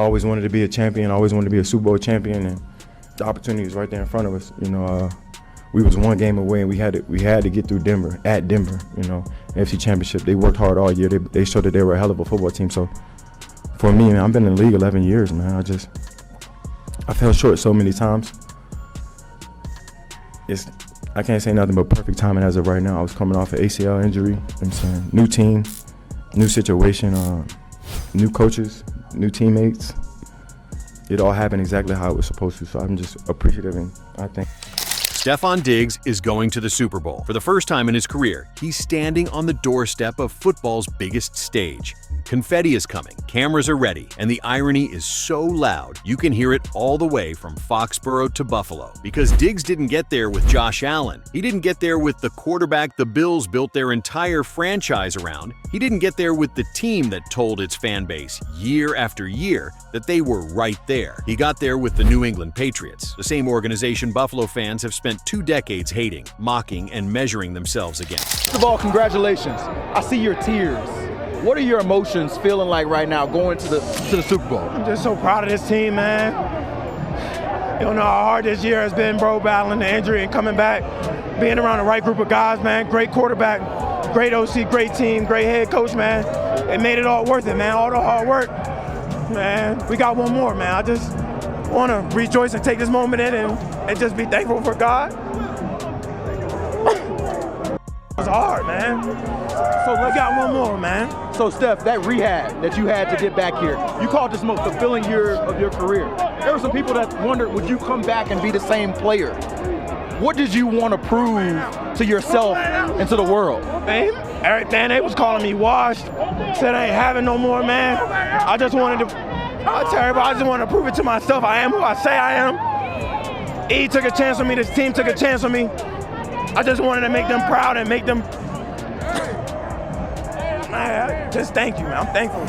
always wanted to be a champion, always wanted to be a Super Bowl champion, and the opportunity was right there in front of us. We was one game away, and we had to get through Denver, at Denver. AFC Championship. They worked hard all year. They showed that they were a hell of a football team. So for me, man, I've been in the league 11 years, man. I fell short so many times. I can't say nothing but perfect timing as of right now. I was coming off an ACL injury. I'm saying new team, new situation, new coaches, new teammates. It all happened exactly how it was supposed to. So I'm just appreciative, and I think. Stefon Diggs is going to the Super Bowl. For the first time in his career, he's standing on the doorstep of football's biggest stage. Confetti is coming, cameras are ready, and the irony is so loud you can hear it all the way from Foxborough to Buffalo. Because Diggs didn't get there with Josh Allen. He didn't get there with the quarterback the Bills built their entire franchise around. He didn't get there with the team that told its fan base year after year that they were right there. He got there with the New England Patriots, the same organization Buffalo fans have spent 2 decades hating, mocking, and measuring themselves against. First of all, congratulations. I see your tears. What are your emotions feeling like right now going to the Super Bowl? I'm just so proud of this team, man. You don't know how hard this year has been, bro, battling the injury and coming back, being around the right group of guys, man. Great quarterback, great OC, great team, great head coach, man. It made it all worth it, man. All the hard work, man. We got one more, man. I just want to rejoice and take this moment in and just be thankful for God. It was hard, man. So we got one more, man. So, Steph, that rehab that you had to get back here, you called this most fulfilling year of your career. There were some people that wondered, would you come back and be the same player? What did you want to prove to yourself and to the world? Man, they was calling me washed, said I ain't having no more, man. I just wanted to, I just wanted to prove it to myself. I am who I say I am. E took a chance on me, this team took a chance on me. I just wanted to make them proud and make them, just thank you, man. I'm thankful.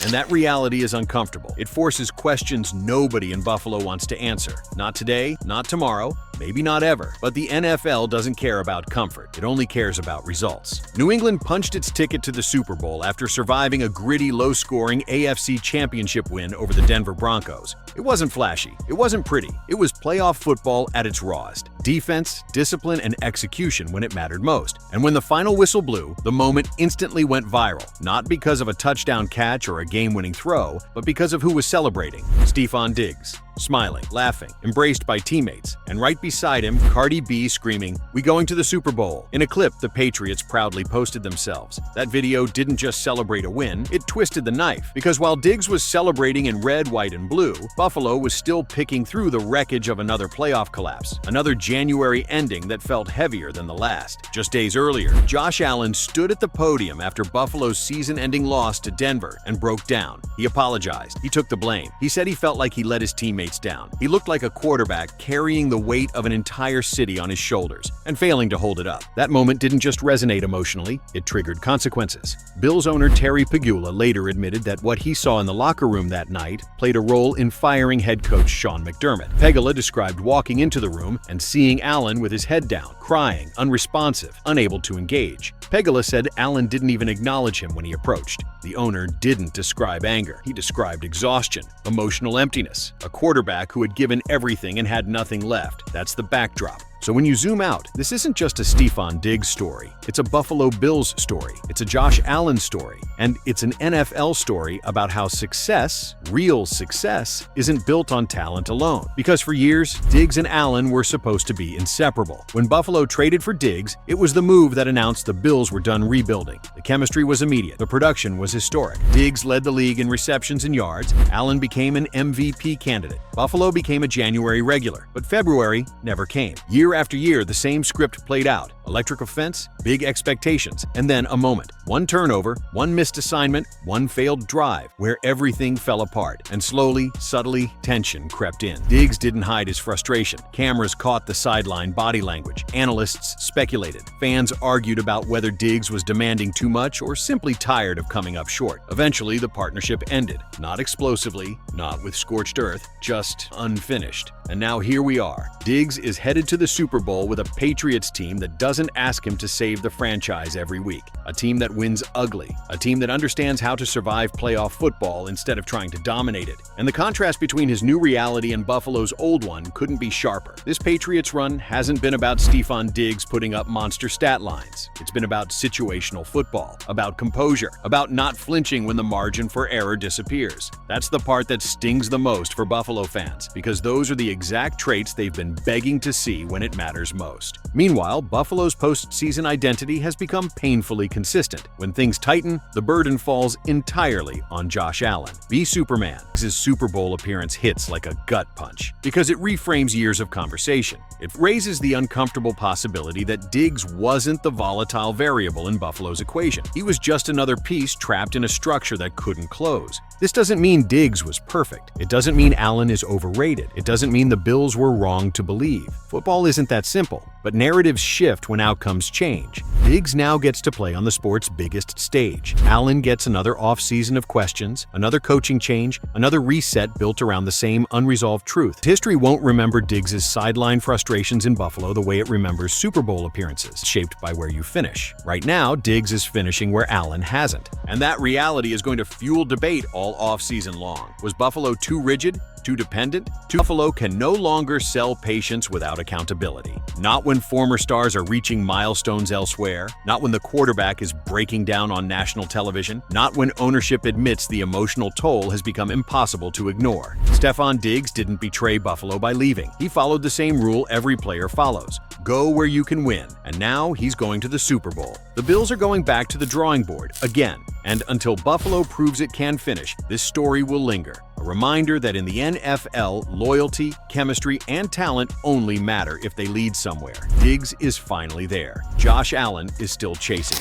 And that reality is uncomfortable. It forces questions nobody in Buffalo wants to answer. Not today, not tomorrow, maybe not ever. But the NFL doesn't care about comfort. It only cares about results. New England punched its ticket to the Super Bowl after surviving a gritty, low-scoring AFC Championship win over the Denver Broncos. It wasn't flashy. It wasn't pretty. It was playoff football at its rawest. Defense, discipline, and execution when it mattered most. And when the final whistle blew, the moment instantly went viral. Not because of a touchdown catch or a game-winning throw, but because of who was celebrating. Stefon Diggs, smiling, laughing, embraced by teammates, and right beside him, Cardi B screaming, "We going to the Super Bowl." In a clip, the Patriots proudly posted themselves. That video didn't just celebrate a win, it twisted the knife. Because while Diggs was celebrating in red, white, and blue, Buffalo was still picking through the wreckage of another playoff collapse, another January ending that felt heavier than the last. Just days earlier, Josh Allen stood at the podium after Buffalo's season-ending loss to Denver and broke down. He apologized. He took the blame. He said he felt like he let his teammates down. He looked like a quarterback carrying the weight of an entire city on his shoulders and failing to hold it up. That moment didn't just resonate emotionally, it triggered consequences. Bills owner Terry Pegula later admitted that what he saw in the locker room that night played a role in firing head coach Sean McDermott. Pegula described walking into the room and seeing Allen with his head down, crying, unresponsive, unable to engage. Pegula said Allen didn't even acknowledge him when he approached. The owner didn't describe anger. He described exhaustion, emotional emptiness, a quarterback who had given everything and had nothing left. That's the backdrop. So when you zoom out, this isn't just a Stefon Diggs story. It's a Buffalo Bills story. It's a Josh Allen story. And it's an NFL story about how success, real success, isn't built on talent alone. Because for years, Diggs and Allen were supposed to be inseparable. When Buffalo traded for Diggs, it was the move that announced the Bills were done rebuilding. The chemistry was immediate. The production was historic. Diggs led the league in receptions and yards. Allen became an MVP candidate. Buffalo became a January regular. But February never came. Year after year, the same script played out. Electric offense, big expectations, and then a moment. One turnover, one missed assignment, one failed drive, where everything fell apart. And slowly, subtly, tension crept in. Diggs didn't hide his frustration. Cameras caught the sideline body language. Analysts speculated. Fans argued about whether Diggs was demanding too much or simply tired of coming up short. Eventually, the partnership ended. Not explosively, not with scorched earth, just unfinished. And now here we are. Diggs is headed to the Super Bowl with a Patriots team that doesn't ask him to save the franchise every week. a team that wins ugly, a team that understands how to survive playoff football instead of trying to dominate it. And the contrast between his new reality and Buffalo's old one couldn't be sharper. This Patriots run hasn't been about Stefon Diggs putting up monster stat lines. It's been about situational football, about composure, about not flinching when the margin for error disappears. That's the part that stings the most for Buffalo fans, because those are the exact traits they've been begging to see when it matters most. Meanwhile, Buffalo's postseason identity has become painfully consistent. When things tighten, the burden falls entirely on Josh Allen. Be Superman. His Super Bowl appearance hits like a gut punch, because it reframes years of conversation. It raises the uncomfortable possibility that Diggs wasn't the volatile variable in Buffalo's equation. He was just another piece trapped in a structure that couldn't close. This doesn't mean Diggs was perfect. It doesn't mean Allen is overrated. It doesn't mean the Bills were wrong to believe. Football isn't that simple, but narratives shift when outcomes change. Diggs now gets to play on the sport's biggest stage. Allen gets another offseason of questions, another coaching change, another reset built around the same unresolved truth. History won't remember Diggs' sideline frustrations in Buffalo the way it remembers Super Bowl appearances, shaped by where you finish. Right now, Diggs is finishing where Allen hasn't. And that reality is going to fuel debate all offseason long. Was Buffalo too rigid? Too dependent? Buffalo can no longer sell patience without accountability. Not when former stars are reaching milestones elsewhere, not when the quarterback is breaking down on national television, not when ownership admits the emotional toll has become impossible to ignore. Stefon Diggs didn't betray Buffalo by leaving. He followed the same rule every player follows: go where you can win. And now he's going to the Super Bowl. The Bills are going back to the drawing board again. And until Buffalo proves it can finish, this story will linger. A reminder that in the NFL, loyalty, chemistry, and talent only matter if they lead somewhere. Diggs is finally there. Josh Allen is still chasing.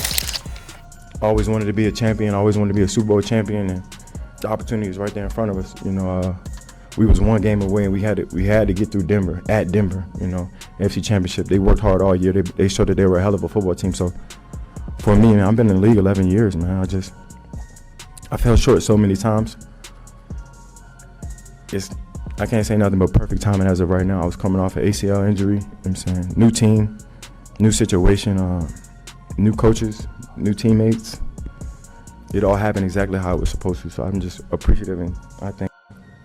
I always wanted to be a champion. I always wanted to be a Super Bowl champion, and the opportunity was right there in front of us. We was one game away, and we had to get through Denver, at Denver. AFC Championship. They worked hard all year. They showed that they were a hell of a football team. So for me, man, I've been in the league 11 years, man. I fell short so many times. I can't say nothing but perfect timing as of right now. I was coming off an ACL injury. New team, new situation, new coaches, new teammates. It all happened exactly how it was supposed to. So I'm just appreciative, and I think